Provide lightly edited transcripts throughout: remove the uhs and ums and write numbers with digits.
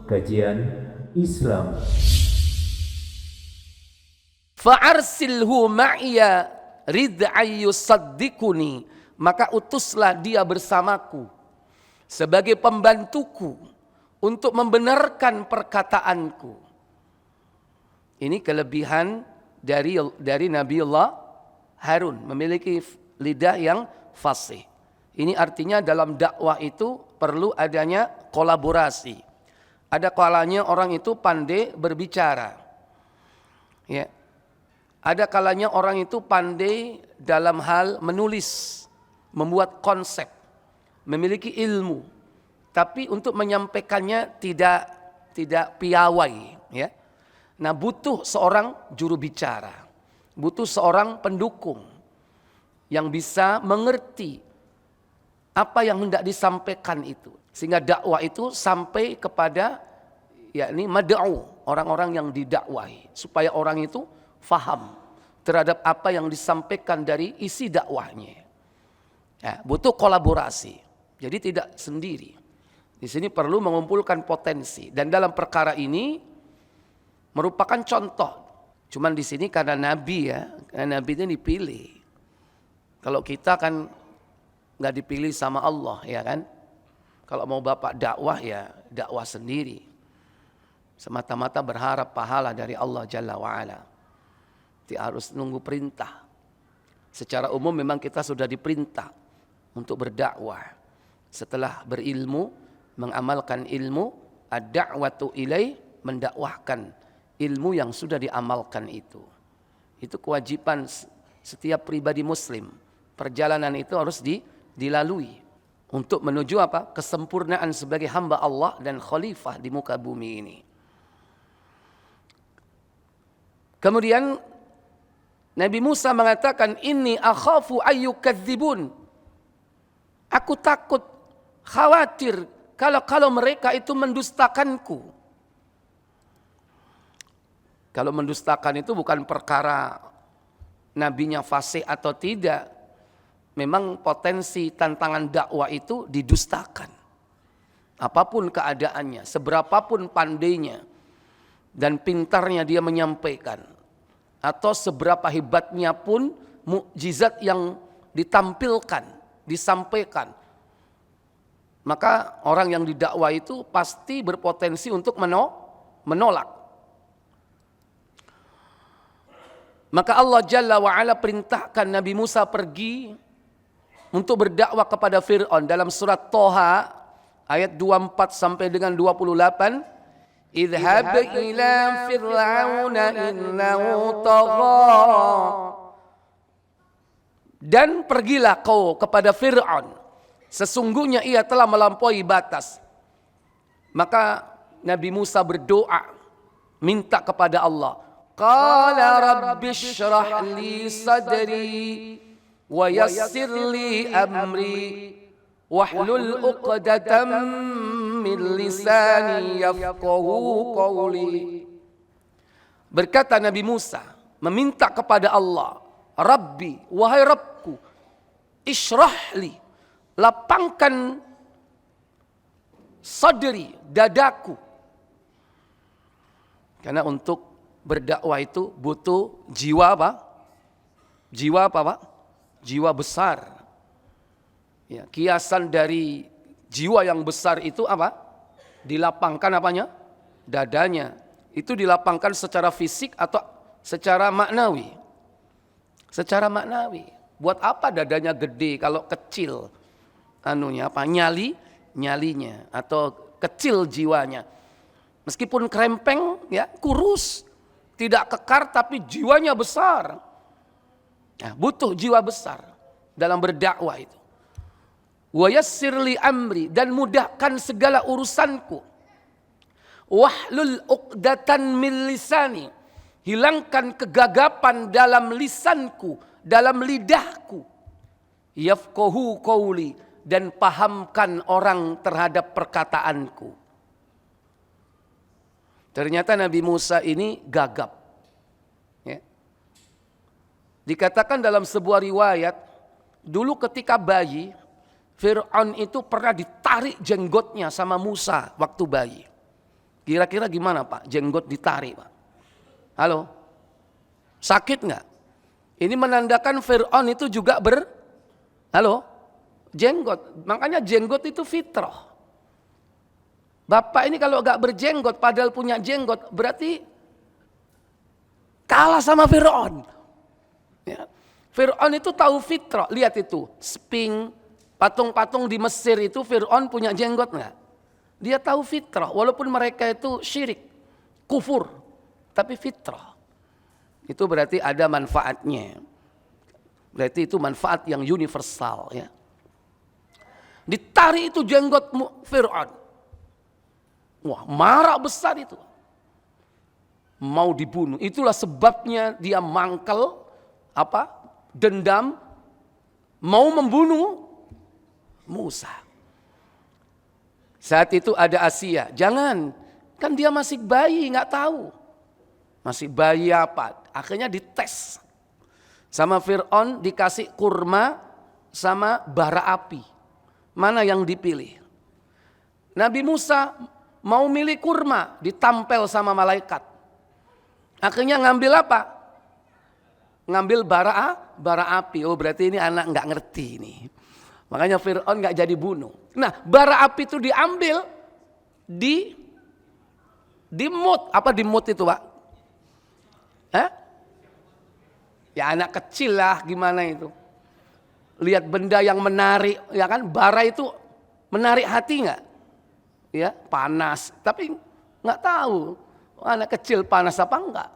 kajian Islam. Fa'arsilhu ma'iya rid'an yusaddiquni, maka utuslah dia bersamaku sebagai pembantuku untuk membenarkan perkataanku. Ini kelebihan dari Nabiullah Harun, memiliki lidah yang fasih. Ini artinya dalam dakwah itu perlu adanya kolaborasi. Ada kalanya orang itu pandai berbicara. Ya. Ada kalanya orang itu pandai dalam hal menulis, membuat konsep, memiliki ilmu, tapi untuk menyampaikannya tidak piawai, ya. Nah, butuh seorang juru bicara, butuh seorang pendukung yang bisa mengerti apa yang hendak disampaikan itu, sehingga dakwah itu sampai kepada yakni mad'u, orang-orang yang didakwahi, supaya orang itu faham terhadap apa yang disampaikan dari isi dakwahnya. Ya, butuh kolaborasi, jadi tidak sendiri. Di sini perlu mengumpulkan potensi, dan dalam perkara ini merupakan contoh. Cuman di sini karena Nabi, ya, karena Nabi itu dipilih. Kalau kita kan nggak dipilih sama Allah, ya kan? Kalau mau bapak dakwah, ya dakwah sendiri, semata-mata berharap pahala dari Allah Jalla wa'ala. Tidak harus nunggu perintah. Secara umum memang kita sudah diperintah untuk berdakwah. Setelah berilmu, mengamalkan ilmu, ad-da'watu ilai, mendakwahkan ilmu yang sudah diamalkan itu. Itu kewajiban setiap pribadi muslim. Perjalanan itu harus dilalui untuk menuju apa? Kesempurnaan sebagai hamba Allah dan khalifah di muka bumi ini. Kemudian Nabi Musa mengatakan, inni akhafu ayyukadzibun. Aku takut, khawatir kalau mereka itu mendustakanku. Kalau mendustakan itu bukan perkara nabinya fasih atau tidak. Memang potensi tantangan dakwah itu didustakan. Apapun keadaannya, seberapapun pandainya dan pintarnya dia menyampaikan, atau seberapa hebatnya pun mukjizat yang ditampilkan, disampaikan, maka orang yang didakwa itu pasti berpotensi untuk menolak. Maka Allah Jalla wa'ala perintahkan Nabi Musa pergi untuk berdakwah kepada Fir'aun. Dalam surat Toha ayat 24 sampai dengan 28, idhab ila fir'auna innahu tagha. Dan pergilah kau kepada Fir'aun, sesungguhnya ia telah melampaui batas. Maka Nabi Musa berdoa, minta kepada Allah, qala rabbi shrah li sadri wa yassir li amri wahlul 'uqdatam min lisani yafqahu qawli. Berkata Nabi Musa, meminta kepada Allah, Rabbi, wahai Rabbku, ishrah li, lapangkan sadri, dadaku. Karena untuk berdakwah itu butuh jiwa apa? Jiwa apa, Pak? Jiwa besar. Ya, kiasan dari jiwa yang besar itu apa? Dilapangkan apanya? Dadanya. Itu dilapangkan secara fisik atau secara maknawi? Secara maknawi. Buat apa dadanya gede kalau kecil? Anunya apa? Nyalinya atau kecil jiwanya. Meskipun krempeng, ya kurus. Tidak kekar tapi jiwanya besar. Nah, butuh jiwa besar dalam berdakwah itu. Wa yassir li amri, dan mudahkan segala urusanku. Wahlul 'uqdatan min lisani, hilangkan kegagapan dalam lisanku, dalam lidahku. Yafqahu qawli, dan pahamkan orang terhadap perkataanku. Ternyata Nabi Musa ini gagap. Ya. Dikatakan dalam sebuah riwayat, dulu ketika bayi, Fir'aun itu pernah ditarik jenggotnya sama Musa waktu bayi. Kira-kira gimana Pak? Jenggot ditarik Pak. Halo? Sakit nggak? Ini menandakan Fir'aun itu juga jenggot. Makanya jenggot itu fitrah. Bapak ini kalau gak berjenggot padahal punya jenggot berarti kalah sama Fir'aun. Ya. Fir'aun itu tahu fitrah. Lihat itu, Sphinx, patung-patung di Mesir itu Fir'aun punya jenggot nggak? Dia tahu fitrah, walaupun mereka itu syirik, kufur, tapi fitrah. Itu berarti ada manfaatnya. Berarti itu manfaat yang universal ya. Ditarik itu jenggot Fir'aun. Wah, marah besar itu. Mau dibunuh. Itulah sebabnya dia mangkel dendam mau membunuh Musa. Saat itu ada Asia, jangan, kan dia masih bayi, nggak tahu. Masih bayi apa? Akhirnya dites. Sama Fir'aun dikasih kurma sama bara api. Mana yang dipilih? Nabi Musa mau milih kurma, ditampel sama malaikat. Akhirnya ngambil apa? Ngambil bara api. Oh berarti ini anak nggak ngerti ini. Makanya Fir'aun nggak jadi bunuh. Nah bara api itu diambil di mut. Apa di mut itu Pak? Ya anak kecil lah gimana itu. Lihat benda yang menarik, ya kan? Bara itu menarik hati nggak? Ya panas. Tapi nggak tahu anak kecil panas apa enggak.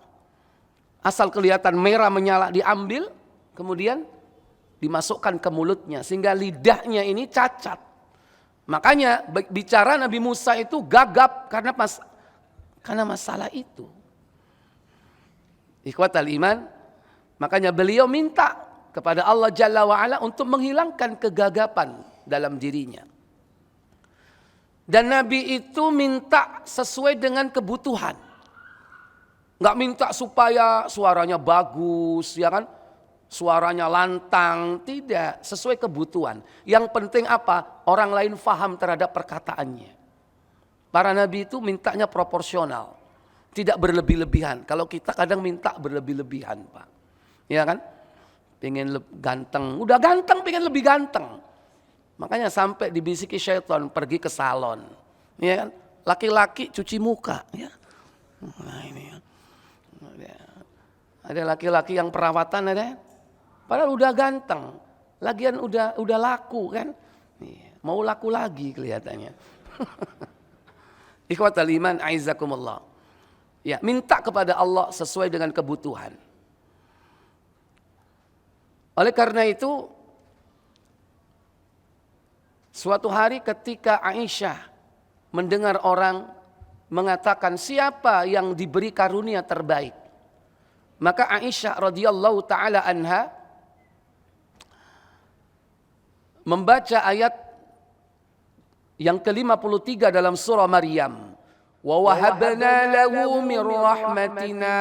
Asal kelihatan merah menyala diambil, kemudian dimasukkan ke mulutnya sehingga lidahnya ini cacat. Makanya bicara Nabi Musa itu gagap karena masalah itu. Ikhwatal iman, makanya beliau minta kepada Allah Jalla wa'ala untuk menghilangkan kegagapan dalam dirinya. Dan Nabi itu minta sesuai dengan kebutuhan. Nggak minta supaya suaranya bagus, ya kan? Suaranya lantang, tidak, sesuai kebutuhan. Yang penting apa? Orang lain faham terhadap perkataannya. Para nabi itu mintanya proporsional, tidak berlebih-lebihan. Kalau kita kadang minta berlebih-lebihan, Pak. Ya kan? Pengen ganteng, udah ganteng pengen lebih ganteng. Makanya sampai dibisiki syaitan pergi ke salon. Ya kan? Laki-laki cuci muka, ya. Nah, ini ya. Ada laki-laki yang perawatan ada. Padahal udah ganteng, lagian udah laku kan, mau laku lagi kelihatannya. Ikhwatal iman, aizakumullah. Ya, minta kepada Allah sesuai dengan kebutuhan. Oleh karena itu, suatu hari ketika Aisyah mendengar orang mengatakan siapa yang diberi karunia terbaik, maka Aisyah radhiyallahu taala anha membaca ayat yang ke-53 dalam surah Maryam. Wa wahabna lahu min rahmatina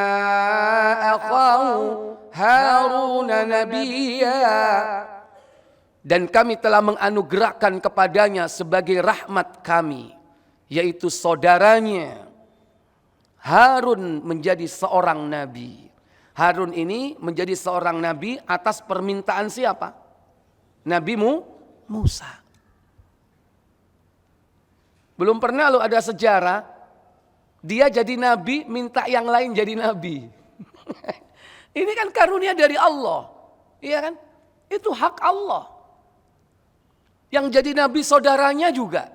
akhahu Harun nabiyya. Dan kami telah menganugerahkan kepadanya sebagai rahmat kami, yaitu saudaranya Harun menjadi seorang nabi. Harun ini menjadi seorang nabi atas permintaan siapa? Nabi Musa. Belum pernah loh ada sejarah dia jadi nabi minta yang lain jadi nabi. Ini kan karunia dari Allah, iya kan? Itu hak Allah. Yang jadi nabi saudaranya juga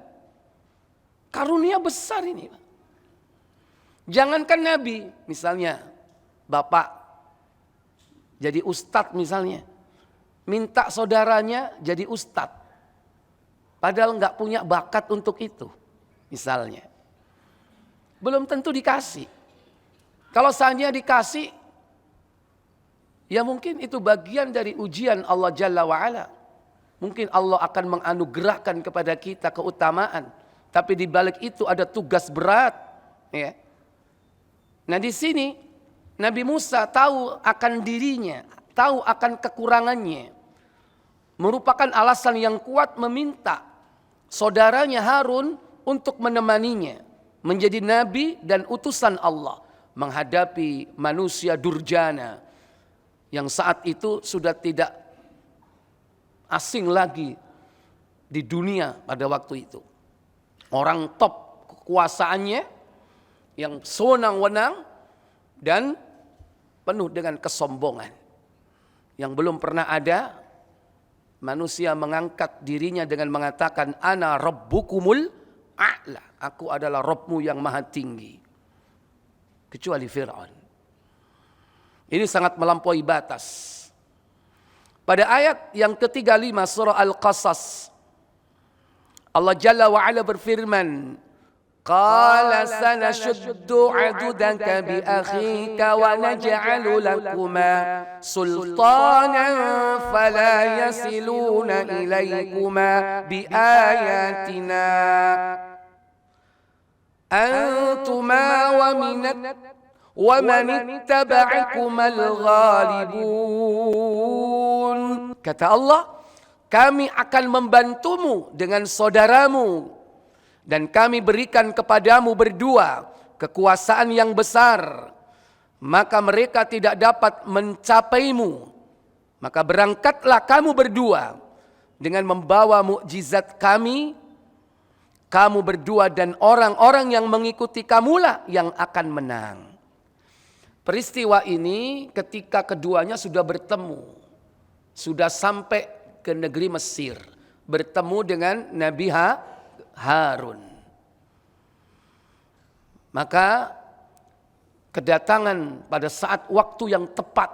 karunia besar ini. Jangankan nabi, misalnya bapak jadi ustadz misalnya. Minta saudaranya jadi ustadz. Padahal nggak punya bakat untuk itu. Misalnya. Belum tentu dikasih. Kalau seandainya dikasih, ya mungkin itu bagian dari ujian Allah Jalla wa'ala. Mungkin Allah akan menganugerahkan kepada kita keutamaan. Tapi di balik itu ada tugas berat. Ya. Nah di sini Nabi Musa tahu akan dirinya, tahu akan kekurangannya. Merupakan alasan yang kuat meminta saudaranya Harun untuk menemaninya. menjadi nabi dan utusan Allah menghadapi manusia durjana yang saat itu sudah tidak asing lagi di dunia pada waktu itu. Orang top kekuasaannya yang sewenang-wenang dan penuh dengan kesombongan. Yang belum pernah ada manusia mengangkat dirinya dengan mengatakan ana rabbukumul a'la. Aku adalah Rabbmu yang maha tinggi. Kecuali Fir'aun. Ini sangat melampaui batas. Pada ayat yang ke-35 surah Al-Qasas, Allah Jalla wa'ala berfirman, Qala sanashuddu adudaka bi akhika wa naj'alu lakuma sultanan fala yasiluna ilaykuma bi ayatina antuma wa man ittaba'akumal ghalibun. Kata Allah, kami akan membantumu dengan saudaramu dan kami berikan kepadamu berdua kekuasaan yang besar, maka mereka tidak dapat mencapaimu. Maka berangkatlah kamu berdua dengan membawa mukjizat kami, kamu berdua dan orang-orang yang mengikuti kamulah yang akan menang. Peristiwa ini ketika keduanya sudah bertemu, sudah sampai ke negeri Mesir, bertemu dengan Nabi Harun. Maka kedatangan pada saat waktu yang tepat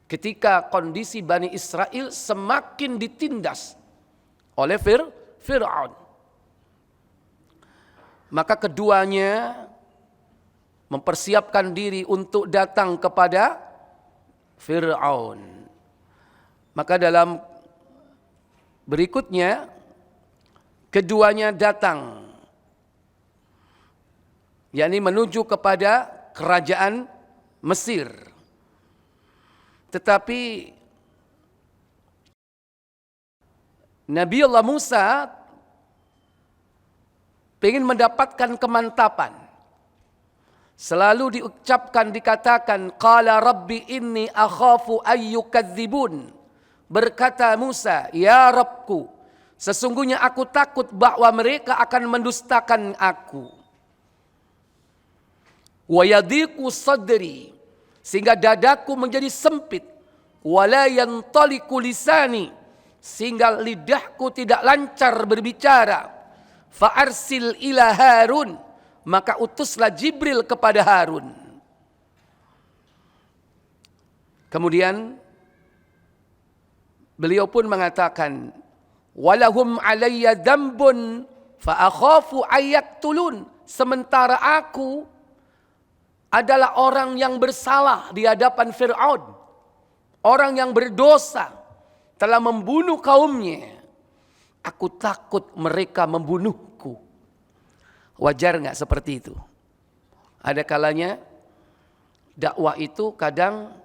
ketika kondisi Bani Israel semakin ditindas oleh Fir'aun. Maka keduanya mempersiapkan diri untuk datang kepada Fir'aun. Maka dalam berikutnya keduanya datang, yakni menuju kepada kerajaan Mesir. Tetapi Nabi Allah Musa ingin mendapatkan kemantapan. Selalu diucapkan, dikatakan, Qala Rabbi inni akhafu ayyukadzibun. Berkata Musa, ya Rabbku, sesungguhnya aku takut bahwa mereka akan mendustakan aku. Wa yadhiqu sadri, sehingga dadaku menjadi sempit. Wa la yantaliqu lisani, sehingga lidahku tidak lancar berbicara. Fa arsil ila Harun, maka utuslah Jibril kepada Harun. Kemudian beliau pun mengatakan, walahum alayya dambun fa akhafu ayaktulun. Sementara aku adalah orang yang bersalah di hadapan Fir'aun, orang yang berdosa, telah membunuh kaumnya. Aku takut mereka membunuhku. Wajar nggak seperti itu? Ada kalanya dakwah itu kadang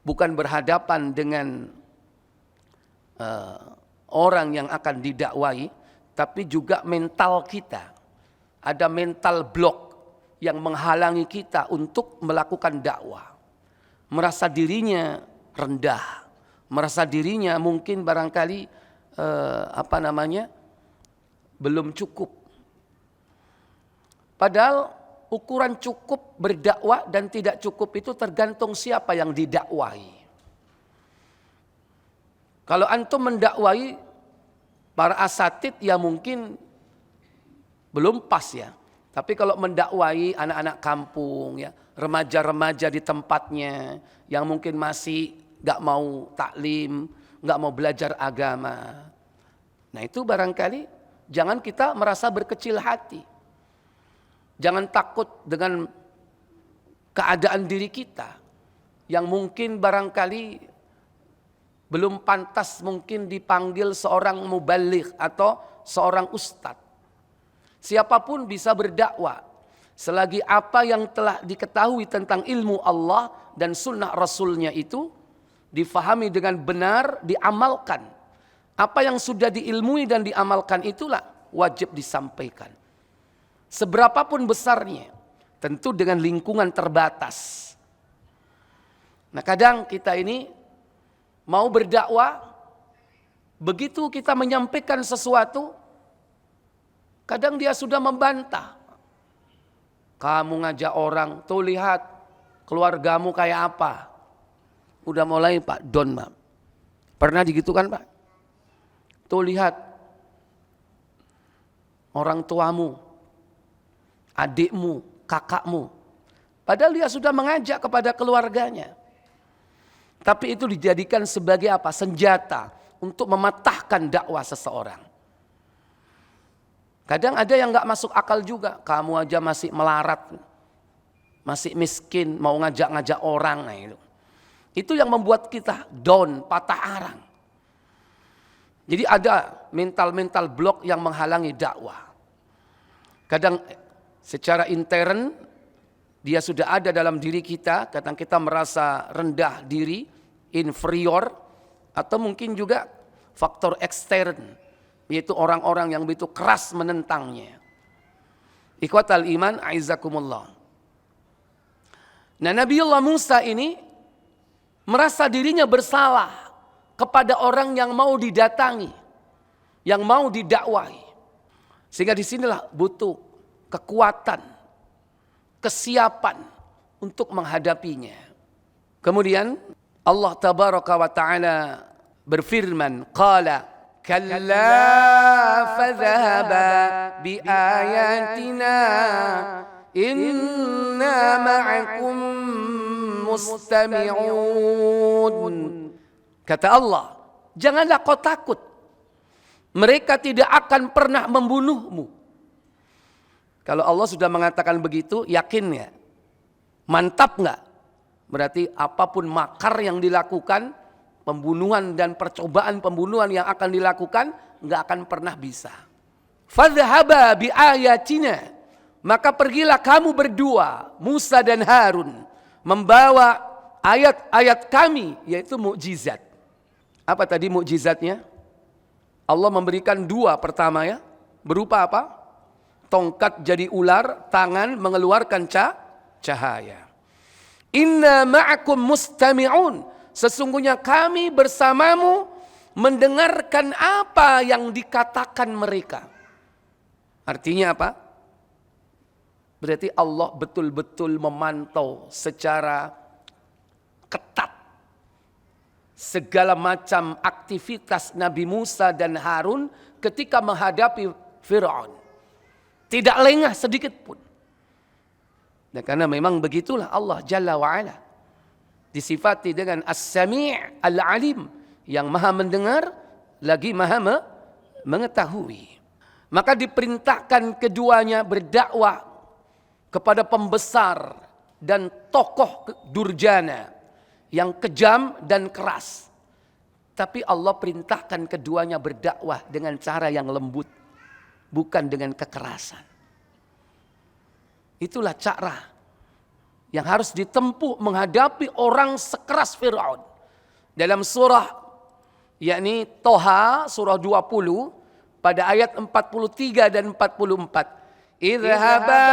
bukan berhadapan dengan orang yang akan didakwai, tapi juga mental kita. Ada mental block yang menghalangi kita untuk melakukan dakwah. Merasa dirinya rendah, merasa dirinya mungkin barangkali belum cukup. Padahal ukuran cukup berdakwah dan tidak cukup itu tergantung siapa yang didakwai. Kalau antum mendakwai para asatid ya mungkin belum pas ya. Tapi kalau mendakwai anak-anak kampung ya, remaja-remaja di tempatnya yang mungkin masih gak mau taklim, gak mau belajar agama. Nah itu barangkali jangan kita merasa berkecil hati. Jangan takut dengan keadaan diri kita yang mungkin barangkali belum pantas mungkin dipanggil seorang mubaligh atau seorang ustadz. Siapapun bisa berdakwah selagi apa yang telah diketahui tentang ilmu Allah dan sunnah Rasulnya itu difahami dengan benar, diamalkan. Apa yang sudah diilmui dan diamalkan itulah wajib disampaikan. seberapapun besarnya, tentu dengan lingkungan terbatas. Nah, kadang kita ini mau berdakwah, begitu kita menyampaikan sesuatu, kadang dia sudah membantah. Kamu ngajak orang, tuh lihat keluargamu kayak apa. Udah mulai Pak Don, Pak. Pernah digitukan Pak? Tuh lihat orang tuamu, adikmu, kakakmu. Padahal dia sudah mengajak kepada keluarganya. Tapi itu dijadikan sebagai apa? Senjata untuk mematahkan dakwah seseorang. Kadang ada yang gak masuk akal juga. Kamu aja masih melarat, masih miskin, mau ngajak-ngajak orang. Nah itu yang membuat kita down, patah arang. Jadi ada mental-mental blok yang menghalangi dakwah. Kadang secara intern dia sudah ada dalam diri kita. Kadang kita merasa rendah diri, inferior, atau mungkin juga faktor ekstern, yaitu orang-orang yang begitu keras menentangnya. Ikhwatal iman, aizakumullah. Nah, Nabiullah Musa ini merasa dirinya bersalah kepada orang yang mau didatangi, yang mau didakwahi. Sehingga disinilah butuh kekuatan, kesiapan untuk menghadapinya. Kemudian Allah tabaraka wa ta'ala berfirman, qala kalla fadhhaba biayatina inna ma'akum mustami'un. Kata Allah, janganlah kau takut. Mereka tidak akan pernah membunuhmu. Kalau Allah sudah mengatakan begitu, yakin ya? Mantap nggak? Berarti apapun makar yang dilakukan, pembunuhan dan percobaan pembunuhan yang akan dilakukan, nggak akan pernah bisa. Fadhhaba bi ayatina, maka pergilah kamu berdua, Musa dan Harun, membawa ayat-ayat kami, yaitu mukjizat. Apa tadi mukjizatnya? Allah memberikan dua. Pertama ya, berupa apa? Tongkat jadi ular, tangan mengeluarkan cahaya. Inna ma'akum mustami'un. Sesungguhnya kami bersamamu mendengarkan apa yang dikatakan mereka. Artinya apa? Berarti Allah betul-betul memantau secara ketat segala macam aktivitas Nabi Musa dan Harun ketika menghadapi Fir'aun. Tidak lengah sedikit pun. Dan karena memang begitulah Allah Jalla wa'ala. Disifati dengan As-Sami' Al-Alim. Yang maha mendengar, lagi maha mengetahui. Maka diperintahkan keduanya berdakwah kepada pembesar dan tokoh durjana yang kejam dan keras. Tapi Allah perintahkan keduanya berdakwah dengan cara yang lembut, bukan dengan kekerasan. Itulah cara yang harus ditempuh menghadapi orang sekeras Fir'aun. Dalam surah yakni Toha surah 20 pada ayat 43 dan 44. Idhaba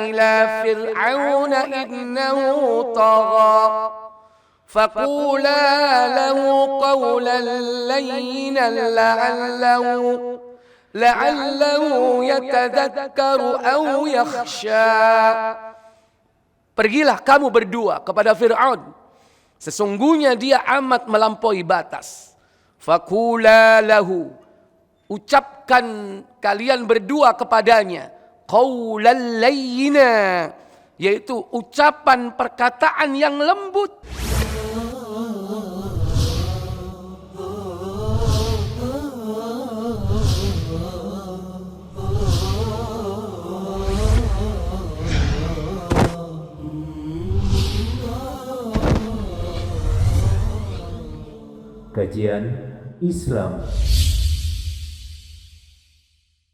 ila fir'auna innahu tagha faqula lahu qawlan layyinan la'allahu yatadhakkaru aw yakhsha. Pergilah kamu berdua kepada Fir'aun, sesungguhnya dia amat melampaui batas. Faqula lahu, ucapkan kalian berdua kepadanya qaulan layyina, yaitu ucapan perkataan yang lembut. Kajian Islam.